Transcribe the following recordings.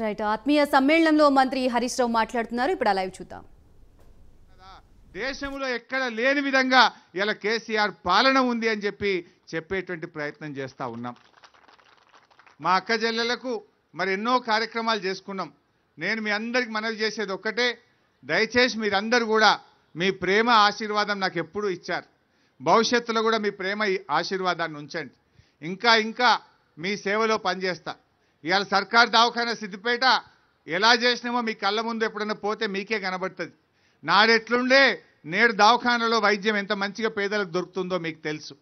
Right. ఆత్మీయ సమ్మేళనంలో మంత్రి హరీష్ రావు మాట్లాడుతున్నారు. ఇప్పుడు లైవ్ చూద్దాం. దేశంలో ఎక్కడ లేని విధంగా ఇలా కేసీఆర్ పాలన ఉంది అని చెప్పేటువంటి ప్రయత్నం చేస్తూ ఉన్నాం. మా అక్క చెల్లెలకు మరి ఎన్నో కార్యక్రమాలు చేసుకున్నాం. నేను మీ అందరికి మనవి చేసేది ఒక్కటే, దయచేసి మీరందరూ కూడా మీ ప్రేమ ఆశీర్వాదం నాకు ఎప్పుడూ ఇచ్చారు. భవిష్యత్తులో కూడా మీ ప్రేమ ఆశీర్వాదాన్ని ఉంచండి. ఇంకా ఇంకా మీ సేవలో పనిచేస్తా. ఇవాళ సర్కార్ దవాఖానా సిద్దిపేట ఎలా చేసినామో మీ కళ్ళ ముందు ఎప్పుడన్నా పోతే మీకే కనబడుతుంది. నాడెట్లుండే నేడు దవాఖానాలో వైద్యం ఎంత మంచిగా పేదలకు దొరుకుతుందో మీకు తెలుసు.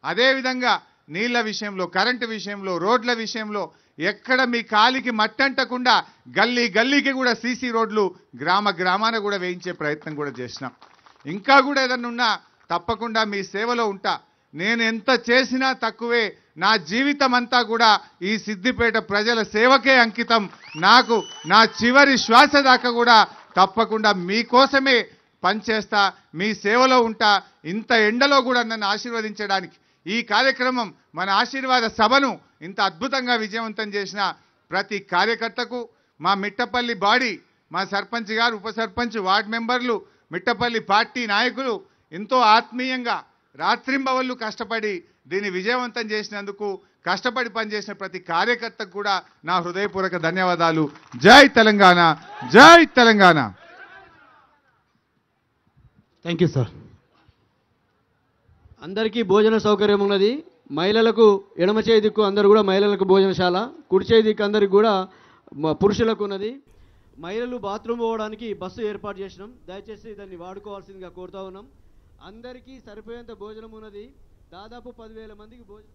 అదేవిధంగా నీళ్ల విషయంలో, కరెంటు విషయంలో, రోడ్ల విషయంలో ఎక్కడ మీ కాలికి మట్టంటకుండా గల్లీ గల్లీకి కూడా సీసీ రోడ్లు గ్రామ గ్రామాన కూడా వేయించే ప్రయత్నం కూడా చేసినాం. ఇంకా కూడా ఏదన్నా ఉన్నా తప్పకుండా మీ సేవలో ఉంటా. నేను ఎంత చేసినా తక్కువే. నా జీవితం అంతా కూడా ఈ సిద్దిపేట ప్రజల సేవకే అంకితం. నాకు నా చివరి శ్వాస దాకా కూడా తప్పకుండా మీకోసమే పనిచేస్తా, మీ సేవలో ఉంటా. ఇంత ఎండలో కూడా నన్ను ఆశీర్వదించడానికి ఈ కార్యక్రమం, మన ఆశీర్వాద సభను ఇంత అద్భుతంగా విజయవంతం చేసిన ప్రతి కార్యకర్తకు, మా మిట్టపల్లి బాడీ, మా సర్పంచ్ గారు, ఉప సర్పంచ్, వార్డు మెంబర్లు, మిట్టపల్లి పార్టీ నాయకులు ఎంతో ఆత్మీయంగా రాత్రింబవళ్ళు కష్టపడి దీన్ని విజయవంతం చేసినందుకు కష్టపడి పనిచేసిన ప్రతి కార్యకర్తకు కూడా నా హృదయపూర్వక ధన్యవాదాలు. జై తెలంగాణ, జై తెలంగాణ. Thank you sir. అందరికీ భోజన సౌకర్యం ఉన్నది. మహిళలకు ఎడమ చేయి దిక్కు అందరూ కూడా మహిళలకు భోజనశాల, కుడి చేయి దిక్కు అందరికి కూడా పురుషులకు ఉన్నది. మహిళలు బాత్రూమ్ పోవడానికి బస్సు ఏర్పాటు చేసినాం. దయచేసి దాన్ని వాడుకోవాల్సిందిగా కోరుతా ఉన్నాం. అందరికీ సరిపోయేంత భోజనం ఉన్నది. దాదాపు 10,000 మందికి భోజనం